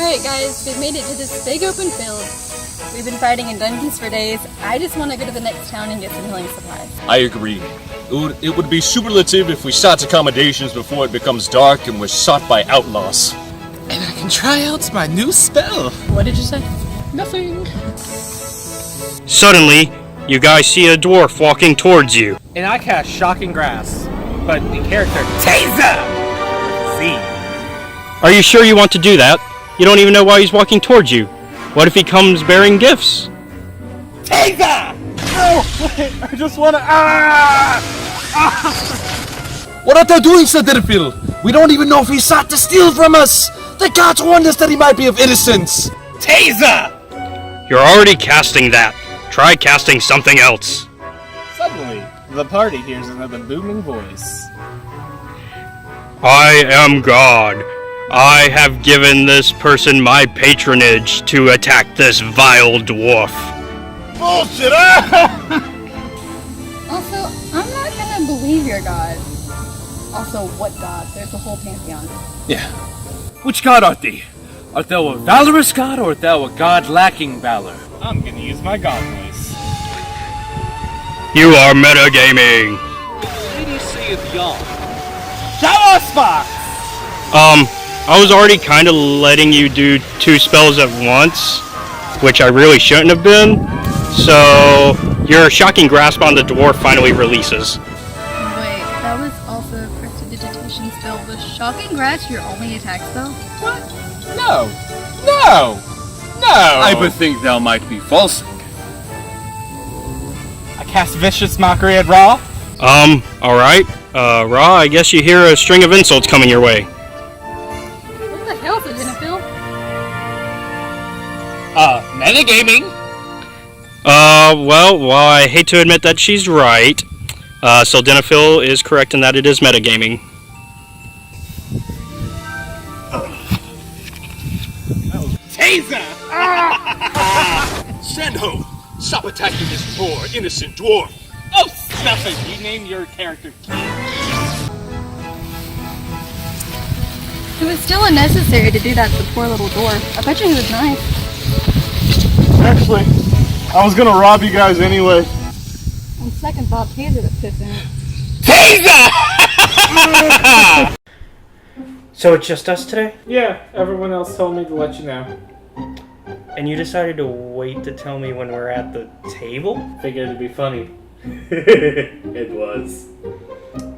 Alright guys, we've made it to this big open field. We've been fighting in dungeons for days. I just want to go to the next town and get some healing supplies. I agree. It would be superlative if we sought accommodations before it becomes dark and we're sought by outlaws. And I can try out my new spell. What did you say? Nothing. Suddenly, you guys see a dwarf walking towards you. And I cast Shocking Grass, but in character, Taser! See? Are you sure you want to do that? You don't even know why he's walking towards you. What if he comes bearing gifts? Taser! No! Wait, I just wanna... What art thou doing, Sildinafil? We don't even know if he sought to steal from us. The gods warned us that he might be of innocence. Taser! You're already casting that. Try casting something else. Suddenly, the party hears another booming voice. I am God. I have given this person my patronage to attack this vile dwarf. Bullshit! Also, I'm not gonna believe your god. Also, what god? There's a whole pantheon. Yeah. Which god art thee? Art thou a valorous god, or art thou a god lacking valor? I'm gonna use my god voice. You are metagaming. Lady saith yawn. Shower Spark! I was already kind of letting you do 2 spells at once, which I really shouldn't have been. So, your Shocking Grasp on the dwarf finally releases. Wait, that was also Prestidigitation spell. Was Shocking Grass your only attack spell? What? No! No! No! I bethink thou might be falsing. I cast Vicious Mockery at Raw. Alright. Ra, I guess you hear a string of insults coming your way. What the hell, Sildinafil? Metagaming? Well, while I hate to admit that she's right, Sildinafil is correct in that it is metagaming. Taser! Sandho, stop attacking this poor, innocent dwarf. Oh, stuff it! You named your character King. It was still unnecessary to do that to the poor little dwarf. I bet you he was nice. Actually, I was gonna rob you guys anyway. On second thought, Taser was pissing. Taser! So it's just us today? Yeah, everyone else told me to let you know. And you decided to wait to tell me when we're at the table? Figured it'd be funny. It was.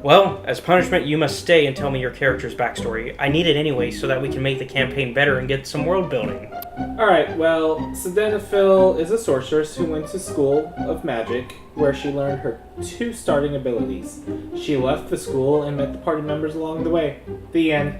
Well, as punishment, you must stay and tell me your character's backstory. I need it anyway so that we can make the campaign better and get some world building. Alright, well, Sildinafil is a sorceress who went to school of magic, where she learned her 2 starting abilities. She left the school and met the party members along the way. The end.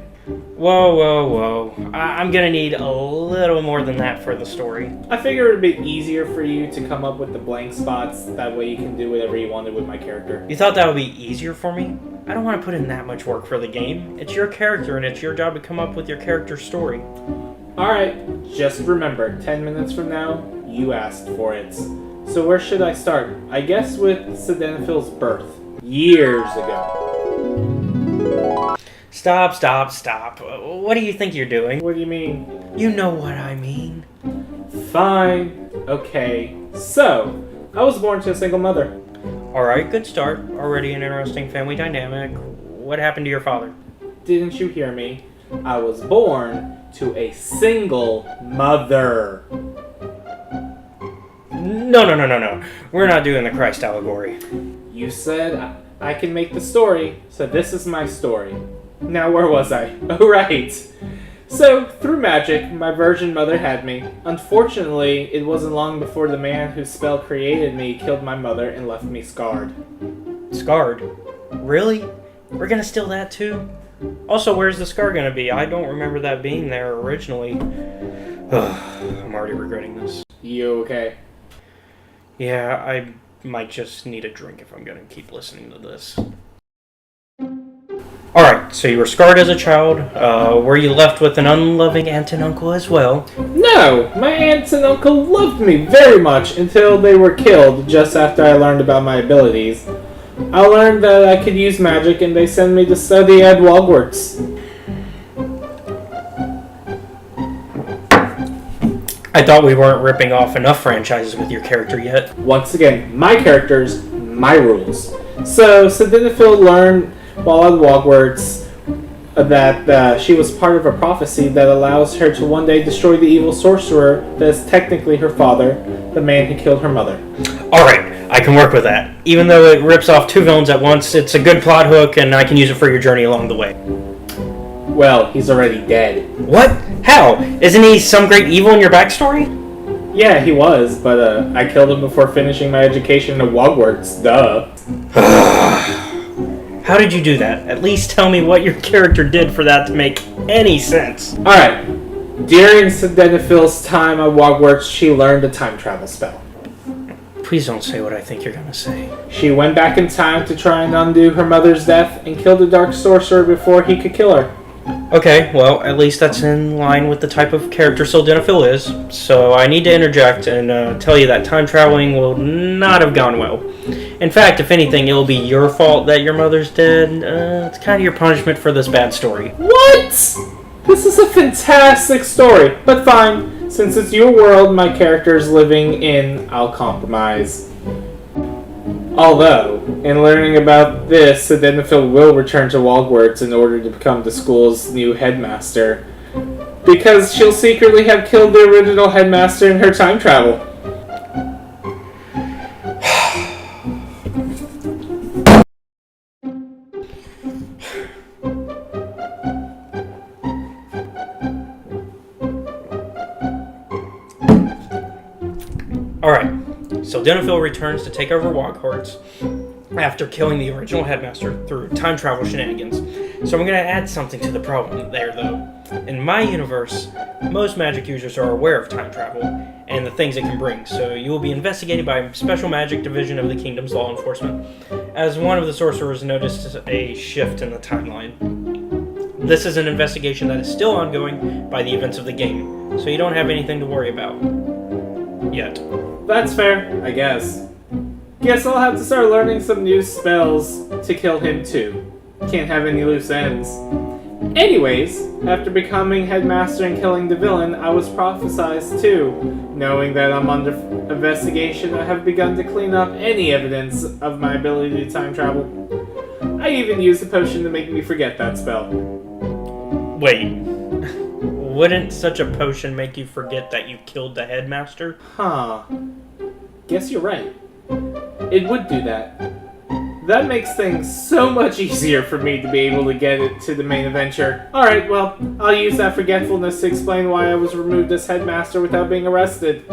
Whoa. I'm gonna need a little more than that for the story. I figured it'd be easier for you to come up with the blank spots, that way you can do whatever you wanted with my character. You thought that would be easier for me? I don't want to put in that much work for the game. It's your character and it's your job to come up with your character's story. Alright, just remember, 10 minutes from now, you asked for it. So where should I start? I guess with Sildinafil's birth. Years ago. Stop. What do you think you're doing? What do you mean? You know what I mean. Fine. Okay. So, I was born to a single mother. Alright, good start. Already an interesting family dynamic. What happened to your father? Didn't you hear me? I was born to a single mother. No. We're not doing the Christ allegory. You said I can make the story, so this is my story. Now, where was I? Oh, right. So, through magic, my virgin mother had me. Unfortunately, it wasn't long before the man whose spell created me killed my mother and left me scarred. Scarred? Really? We're gonna steal that too? Also, where's the scar gonna be? I don't remember that being there originally. I'm already regretting this. You okay? Yeah, I might just need a drink if I'm gonna keep listening to this. Alright, so you were scarred as a child. Were you left with an unloving aunt and uncle as well? No! My aunts and uncle loved me very much until they were killed just after I learned about my abilities. I learned that I could use magic and they sent me to study at Hogwarts. I thought we weren't ripping off enough franchises with your character yet. Once again, my characters, my rules. So, Sildinafil learned while at Hogwarts that she was part of a prophecy that allows her to one day destroy the evil sorcerer that is technically her father, the man who killed her mother. Alright, I can work with that. Even though it rips off two villains at once, it's a good plot hook and I can use it for your journey along the way. Well, he's already dead. What? How? Isn't he some great evil in your backstory? Yeah, he was, but I killed him before finishing my education at Hogwarts, duh. How did you do that? At least tell me what your character did for that to make any sense. Alright, during Sildinafil's time at Hogwarts, she learned a time travel spell. Please don't say what I think you're gonna say. She went back in time to try and undo her mother's death and killed the dark sorcerer before he could kill her. Okay, well, at least that's in line with the type of character Sildinafil is. So I need to interject and tell you that time traveling will not have gone well. In fact, if anything, it'll be your fault that your mother's dead. It's kind of your punishment for this bad story. What? This is a fantastic story, but fine. Since it's your world my character's living in, I'll compromise. Although, in learning about this, Sildinafil will return to Hogwarts in order to become the school's new headmaster. Because she'll secretly have killed the original headmaster in her time travel. Alright, Sildinafil returns to take over Hogwarts after killing the original headmaster through time travel shenanigans. So I'm going to add something to the problem there, though. In my universe, most magic users are aware of time travel and the things it can bring, so you will be investigated by a special magic division of the kingdom's law enforcement, as one of the sorcerers noticed a shift in the timeline. This is an investigation that is still ongoing by the events of the game, so you don't have anything to worry about. Yet. That's fair, I guess. Guess I'll have to start learning some new spells to kill him too. Can't have any loose ends. Anyways, after becoming headmaster and killing the villain, I was prophesized too. Knowing that I'm under investigation, I have begun to clean up any evidence of my ability to time travel. I even used a potion to make me forget that spell. Wait. Wouldn't such a potion make you forget that you killed the headmaster? Huh. Guess you're right. It would do that. That makes things so much easier for me to be able to get it to the main adventure. Alright, well, I'll use that forgetfulness to explain why I was removed as headmaster without being arrested.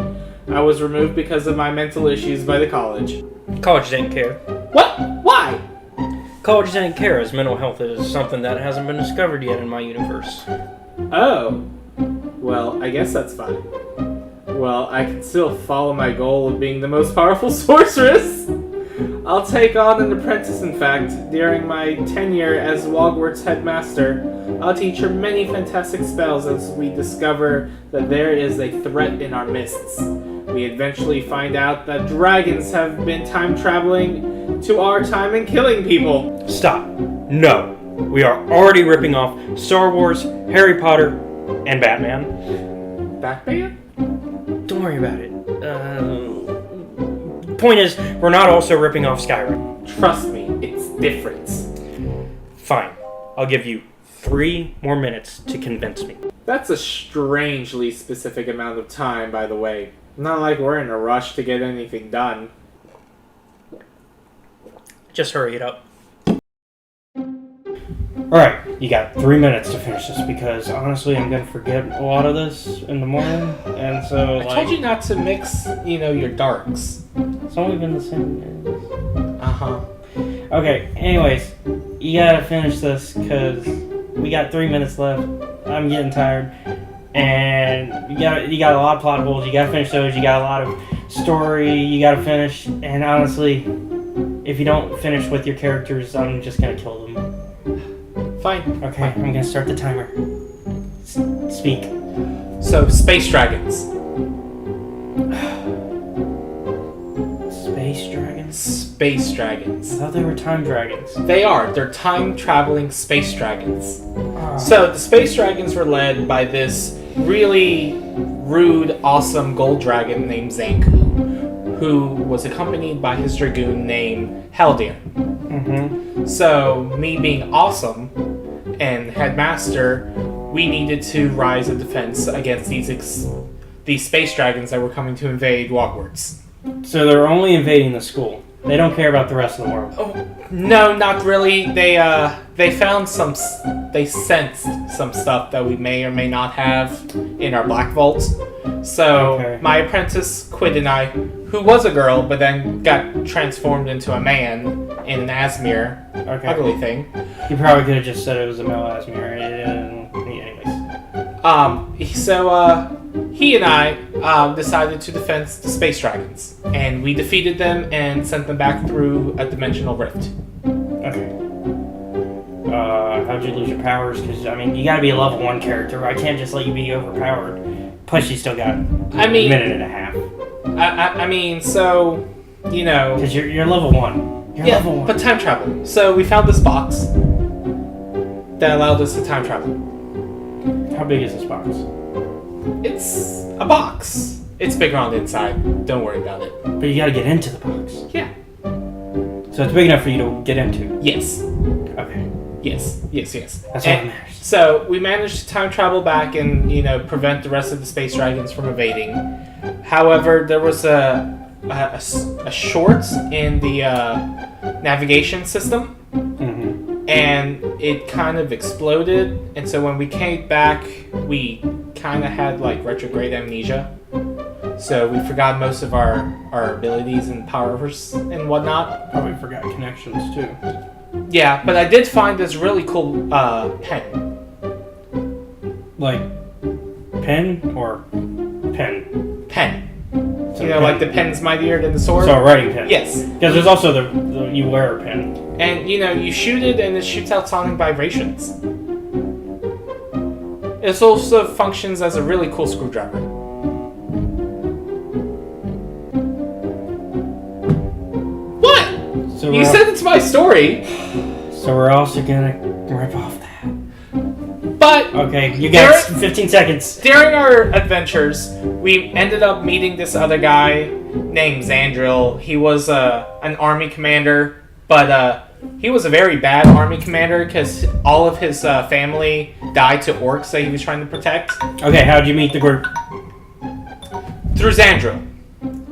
I was removed because of my mental issues by the college. College didn't care. What? Why? College didn't care, as mental health is something that hasn't been discovered yet in my universe. Oh. Well, I guess that's fine. Well, I can still follow my goal of being the most powerful sorceress. I'll take on an apprentice, in fact. During my tenure as Hogwarts headmaster, I'll teach her many fantastic spells as we discover that there is a threat in our midst. We eventually find out that dragons have been time traveling to our time and killing people. Stop. No. We are already ripping off Star Wars, Harry Potter, and Batman. Batman? Don't worry about it. Point is, we're not also ripping off Skyrim. Trust me, it's different. Fine. I'll give you 3 more minutes to convince me. That's a strangely specific amount of time, by the way. Not like we're in a rush to get anything done. Just hurry it up. Alright, you got 3 minutes to finish this because honestly I'm gonna forget a lot of this in the morning, and so I told you not to mix, your darks. It's only been the same. Uh-huh. Okay, anyways, you gotta finish this because we got 3 minutes left. I'm getting tired. And you got a lot of plot holes, you gotta finish those, you got a lot of story you gotta finish, and honestly, if you don't finish with your characters, I'm just gonna kill them. Fine. Okay, I'm gonna start the timer. Speak. So, space dragons. Space dragons? Space dragons. I thought they were time dragons. They are. They're time-traveling space dragons. So, the space dragons were led by this really rude, awesome gold dragon named Zanku, who was accompanied by his dragoon named Haldir. So, me being awesome and headmaster, we needed to rise a defense against these space dragons that were coming to invade Hogwarts. So they're only invading the school. They don't care about the rest of the world. Oh, no, not really. They found they sensed some stuff that we may or may not have in our Black Vault. So my apprentice Quid and I, who was a girl but then got transformed into a man in an Asmir, ugly thing. You probably could have just said it was a male Asmir. Anyways. So he and I decided to defend the space dragons, and we defeated them and sent them back through a dimensional rift. Okay. How'd you lose your powers? Because, I mean, you gotta be a level 1 character. I can't just let you be overpowered. Plus, you still got a minute and a half. I mean, so, you know... Because you're level 1. You're level 1. But time travel. So, we found this box that allowed us to time travel. How big is this box? It's a box. It's bigger on the inside. Don't worry about it. But you gotta get into the box. Yeah. So it's big enough for you to get into? Yes. Okay. Yes. That's what matters. So we managed to time travel back and, you know, prevent the rest of the space dragons from invading. However, there was a short in the navigation system. And it kind of exploded, and so when we came back, we kind of had like retrograde amnesia. So we forgot most of our abilities and powers and whatnot. Probably forgot connections too. Yeah, but I did find this really cool pen. Like pen or pen? Pen. So you know, like the pen's mightier than the sword? So a writing pen. Yes. Because there's also the you wear a pen. And, you know, you shoot it and it shoots out sonic vibrations. It also functions as a really cool screwdriver. What? So you said it's my story. So we're also gonna rip off that. But... Okay, you got 15 seconds. During our adventures, we ended up meeting this other guy named Xandril. He was an army commander, but he was a very bad army commander because all of his family died to orcs that he was trying to protect. Okay, how'd you meet the group? Through Xandril,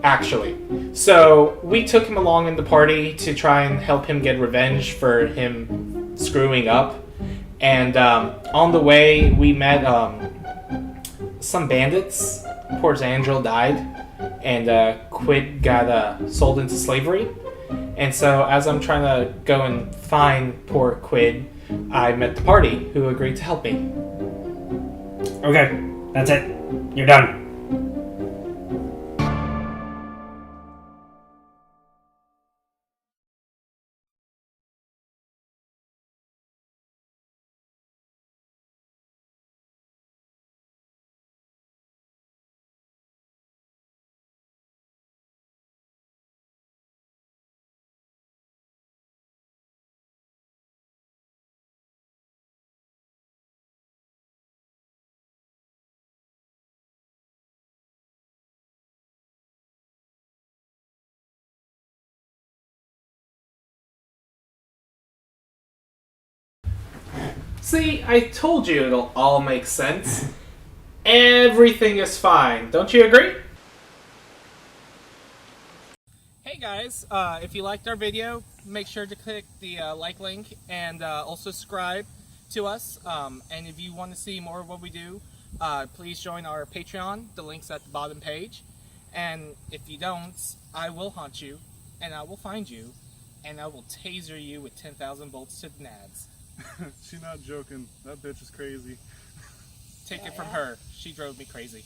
actually. So we took him along in the party to try and help him get revenge for him screwing up. And on the way, we met some bandits. Poor Xandril died, and Quid got sold into slavery. And so, as I'm trying to go and find poor Quid, I met the party, who agreed to help me. Okay, that's it. You're done. See, I told you it'll all make sense. Everything is fine. Don't you agree? Hey guys, if you liked our video, make sure to click the like link and also subscribe to us. And if you want to see more of what we do, please join our Patreon. The link's at the bottom page. And if you don't, I will haunt you, and I will find you, and I will taser you with 10,000 bolts to the nads. She's not joking. That bitch is crazy. Take it from her. She drove me crazy.